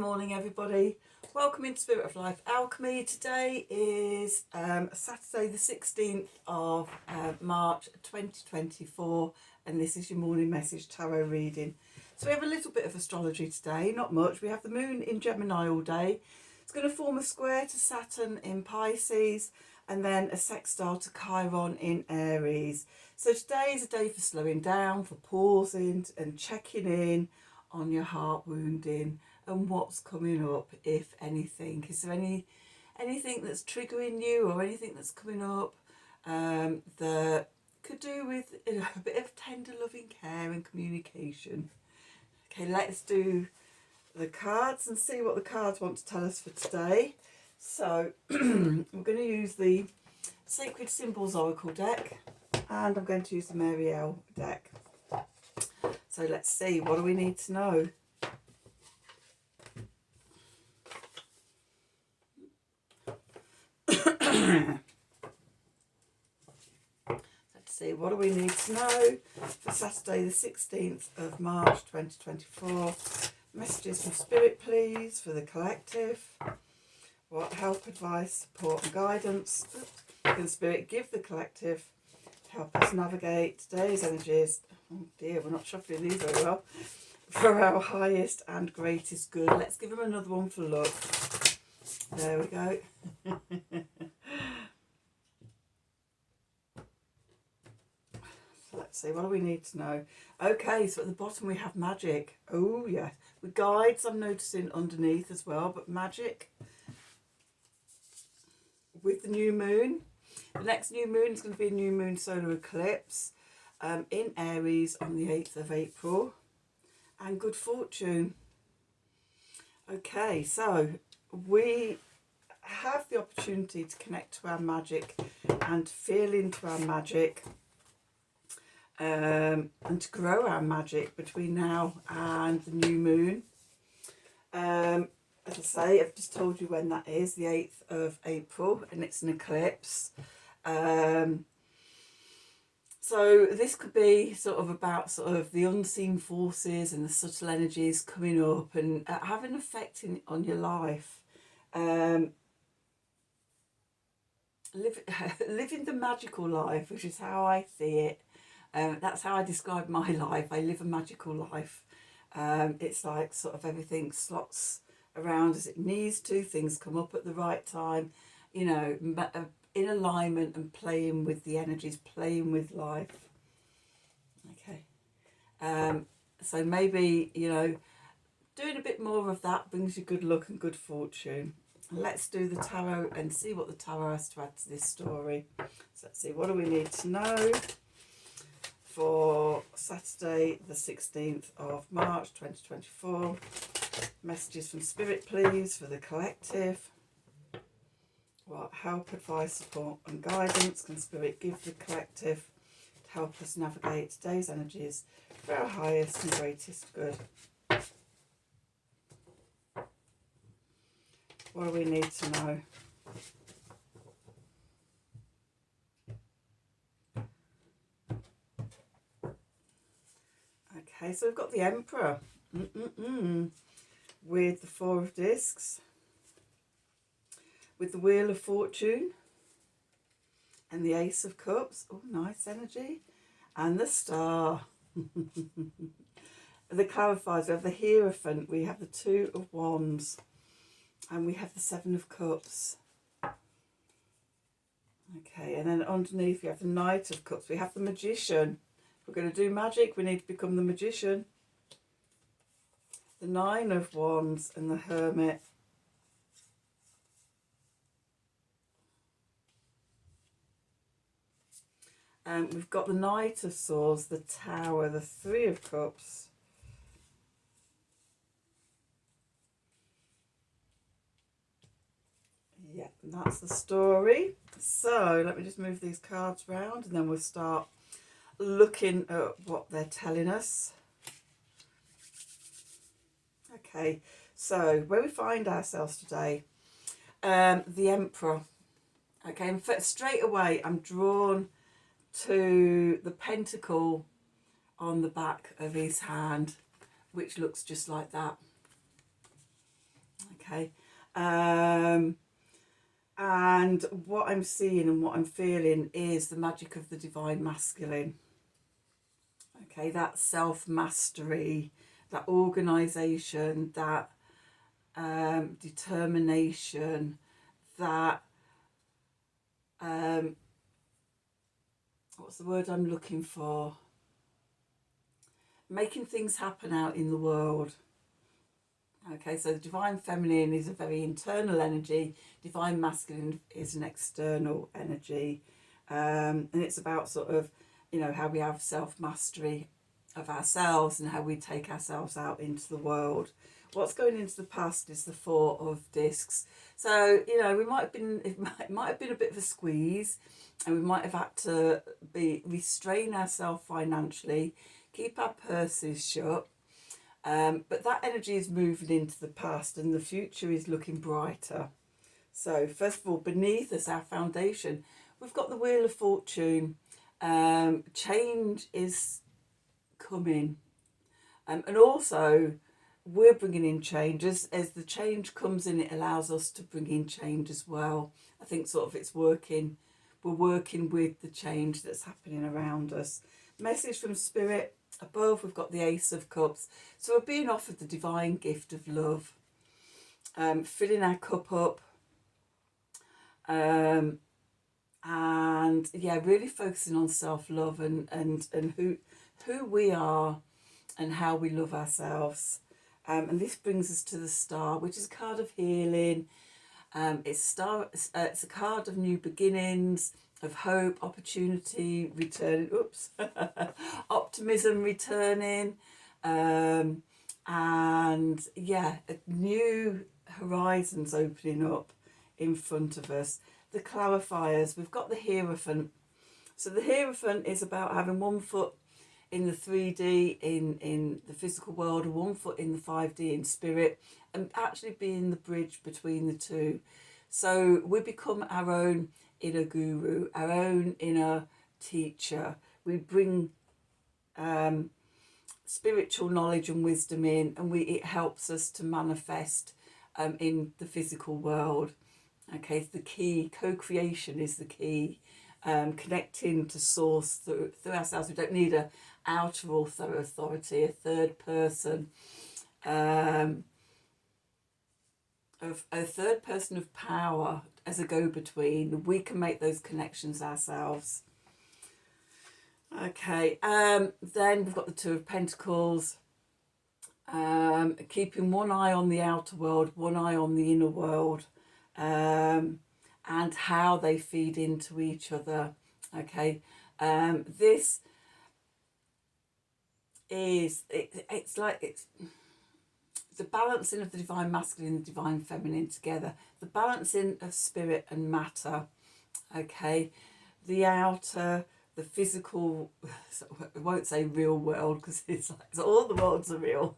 morning everybody, welcome into Spirit of Life Alchemy. Today is Saturday the 16th of March 2024 and this is your morning message tarot reading. So we have a little bit of astrology today, not much. We have the moon in Gemini all day. It's going to form a square to Saturn in Pisces and then a sextile to Chiron in Aries. So today is a day for slowing down, for pausing and checking in on your heart wounding and what's coming up, if anything. Is there anything that's triggering you or anything that's coming up that could do with a bit of tender loving care and communication? Okay, let's do the cards and see what the cards want to tell us for today. So I'm going to use the Sacred Symbols Oracle deck and I'm going to use the Marielle deck. So let's see, what do we need to know? Let's see, what do we need to know for Saturday the 16th of March 2024? Messages from Spirit, please, for the collective. What help, advice, support and guidance can Spirit give the collective to help us navigate today's energies? Oh dear, we're not shuffling these very well. For our highest and greatest good. Let's give them another one for luck. There we go. So let's see, what do we need to know? Okay, so at the bottom we have magic. Oh yes, with guides I'm noticing underneath as well, but magic with the new moon. The next new moon is going to be a new moon solar eclipse in Aries on the 8th of April. And good fortune. Okay, so we have the opportunity to connect to our magic and feel into our magic and to grow our magic between now and the new moon. As I say, I've just told you when that is, the 8th of April, and it's an eclipse. So this could be sort of about sort of the unseen forces and the subtle energies coming up and having an effect on your life. Living the magical life, which is how I see it. That's how I describe my life. I live a magical life. It's like sort of everything slots around as it needs to. Things come up at the right time, you know, in alignment and playing with the energies, playing with life. Okay. So maybe, you know, doing a bit more of that brings you good luck and good fortune. Let's do the tarot and see what the tarot has to add to this story. So let's see, what do we need to know for Saturday the 16th of March 2024? Messages from Spirit, please, for the collective. What help, advice, support and guidance can Spirit give the collective to help us navigate today's energies for our highest and greatest good? What do we need to know? Okay, so we've got the Emperor with the Four of Discs, with the Wheel of Fortune and the Ace of Cups. Oh, nice energy. And the Star. The clarifiers, we have the Hierophant, we have the Two of Wands, and we have the Seven of Cups. Okay, and then underneath we have the Knight of Cups. We have the Magician. If we're going to do magic, we need to become the Magician. The Nine of Wands and the Hermit. We've got the Knight of Swords, the Tower, the Three of Cups. Yeah, and that's the story. So let me just move these cards around and then we'll start looking at what they're telling us. Okay, so where we find ourselves today, the Emperor. Okay, and straight away I'm drawn to the pentacle on the back of his hand, which looks just like that. Okay. And what I'm seeing and what I'm feeling is the magic of the divine masculine. Okay, that self-mastery, that organisation, that determination, that what's the word I'm looking for? Making things happen out in the world. Okay, so the divine feminine is a very internal energy. Divine masculine is an external energy. And it's about sort of, how we have self-mastery of ourselves and how we take ourselves out into the world. What's going into the past is the Four of Discs. So, we might have been, it might have been a bit of a squeeze, and we might have had to restrain ourselves financially, keep our purses shut. But that energy is moving into the past and the future is looking brighter. So first of all, beneath us, our foundation, we've got the Wheel of Fortune. Change is coming. And also, we're bringing in change. As the change comes in, it allows us to bring in change as well. I think sort of it's working. We're working with the change that's happening around us. Message from Spirit. Above, we've got the Ace of Cups. So we're being offered the divine gift of love. Filling our cup up. And yeah, really focusing on self-love and who we are and how we love ourselves. And this brings us to the Star, which is a card of healing. It's a card of new beginnings, of hope, opportunity returning. Optimism returning, and yeah, new horizons opening up in front of us. The clarifiers. We've got the Hierophant. So the Hierophant is about having one foot in the 3D, in the physical world, and one foot in the 5D in spirit, and actually being the bridge between the two. So we become our own inner guru, our own inner teacher. We bring spiritual knowledge and wisdom in, and it helps us to manifest in the physical world. Okay, it's the key. Co-creation is the key. Connecting to source through ourselves. We don't need a outer authority, a third person, of a third person of power as a go-between. We can make those connections ourselves. Okay, then we've got the Two of Pentacles. Keeping one eye on the outer world, one eye on the inner world, and how they feed into each other. Okay, this is it's the balancing of the divine masculine and the divine feminine together, the balancing of spirit and matter. Okay, the outer, the physical, I won't say real world because it's all the worlds are real,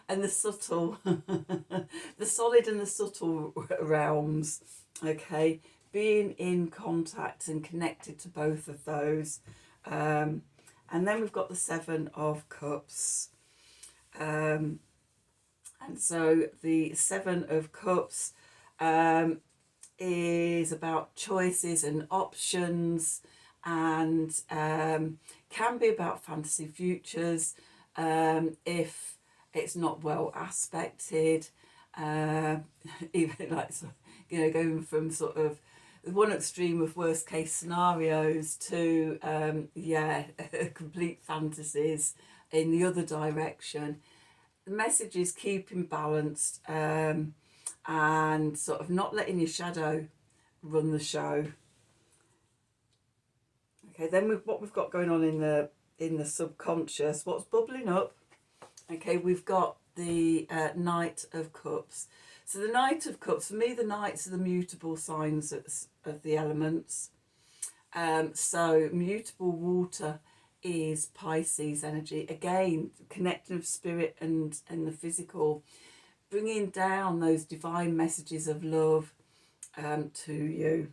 and the subtle, the solid and the subtle realms. Okay, being in contact and connected to both of those. And then we've got the Seven of Cups. And so the Seven of Cups is about choices and options, and can be about fantasy futures if it's not well aspected. Even like, going from sort of one extreme of worst case scenarios to complete fantasies in the other direction. The message is keeping balanced, and sort of not letting your shadow run the show. Okay, then what we've got going on in the subconscious, what's bubbling up. Okay, we've got the Knight of Cups. So the Knight of Cups, for me, the Knights are the mutable signs of the elements. So mutable water is Pisces energy. Again, connecting of spirit and the physical, bringing down those divine messages of love to you.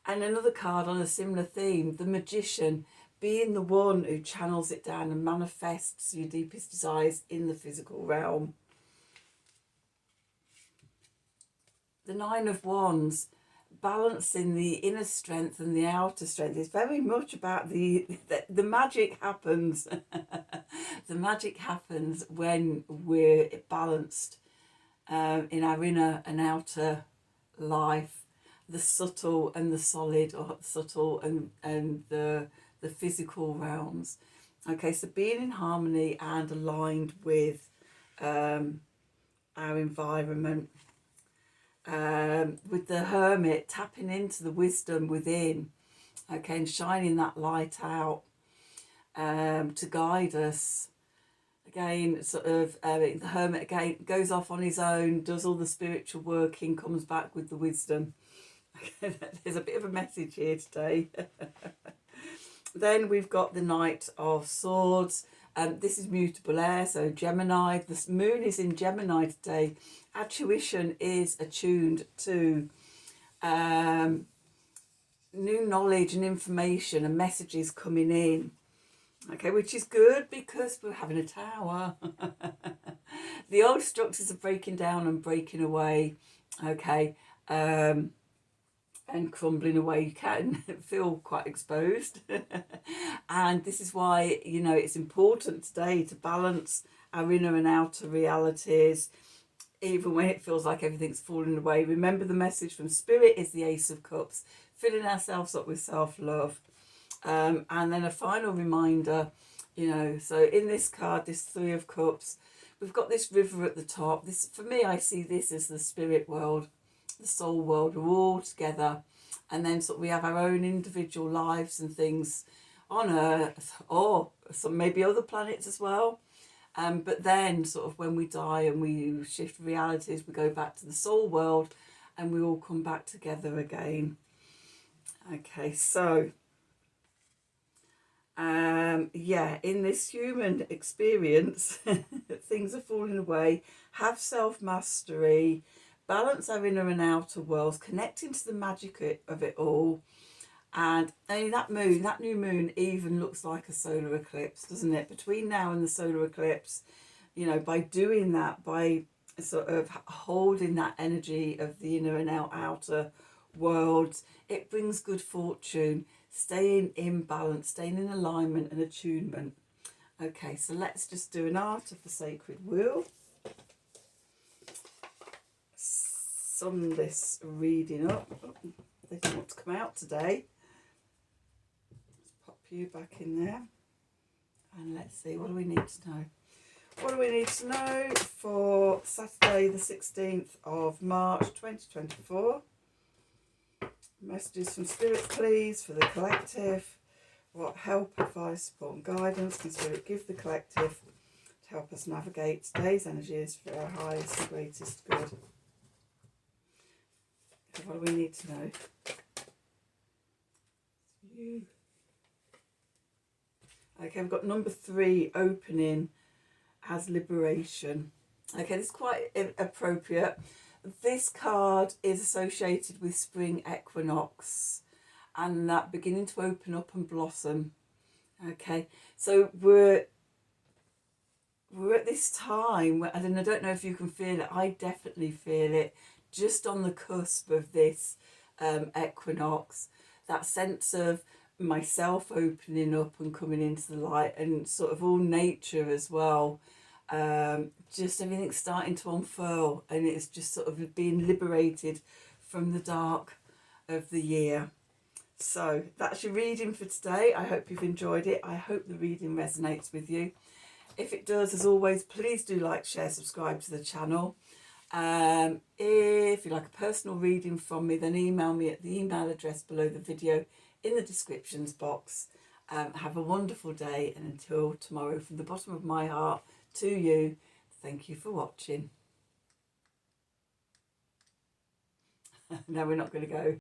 And another card on a similar theme, the Magician, being the one who channels it down and manifests your deepest desires in the physical realm. the Nine of Wands, balancing the inner strength and the outer strength. It's very much about the magic happens. The magic happens when we're balanced in our inner and outer life, the subtle and the solid, or subtle and the physical realms. Okay, so being in harmony and aligned with our environment. With the Hermit, tapping into the wisdom within, okay, and shining that light out to guide us. Again, sort of, the Hermit again goes off on his own, does all the spiritual working, comes back with the wisdom. There's a bit of a message here today. Then we've got the Knight of Swords. This is mutable air, so Gemini. The moon is in Gemini today. Our tuition is attuned to new knowledge and information and messages coming in. Okay, which is good because we're having a tower. The old structures are breaking down and breaking away. Okay, and crumbling away. You can feel quite exposed. And this is why, you know, it's important today to balance our inner and outer realities, even when it feels like everything's falling away. Remember, the message from Spirit is the Ace of Cups, filling ourselves up with self-love. And then a final reminder, you know, so in this card, this Three of Cups, we've got this river at the top. This, for me, I see this as the spirit world, the soul world. We're all together, and then sort of we have our own individual lives and things on Earth, or some maybe other planets as well. But then sort of when we die and we shift realities, we go back to the soul world and we all come back together again. Okay, so yeah, in this human experience, things are falling away. Have self-mastery, balance our inner and outer worlds, connecting to the magic of it all. And that moon, that new moon, even looks like a solar eclipse, doesn't it? Between now and the solar eclipse, you know, by doing that, by sort of holding that energy of the inner and outer worlds, it brings good fortune, staying in balance, staying in alignment and attunement. Okay, so let's just do an Art of the Sacred Wheel. Sum this reading up. Oh, they don't want to come out today. You back in there, and let's see, what do we need to know? What do we need to know for Saturday the 16th of March 2024? Messages from Spirit, please, for the collective. What help, advice, support and guidance can Spirit give the collective to help us navigate today's energies for our highest and greatest good? So what do we need to know? You. Okay, we've got number 3, opening as liberation. Okay, this is quite appropriate. This card is associated with spring equinox and that beginning to open up and blossom. Okay, so we're at this time where, and I don't know if you can feel it, I definitely feel it, just on the cusp of this equinox, that sense of myself opening up and coming into the light, and sort of all nature as well. Just everything's starting to unfurl, and it's just sort of being liberated from the dark of the year. So that's your reading for today. I hope you've enjoyed it. I hope the reading resonates with you. If it does, as always, please do like, share, subscribe to the channel. If you like a personal reading from me, then email me at the email address below the video in the descriptions box. Have a wonderful day, and until tomorrow, from the bottom of my heart to you, thank you for watching. No, we're not going to go.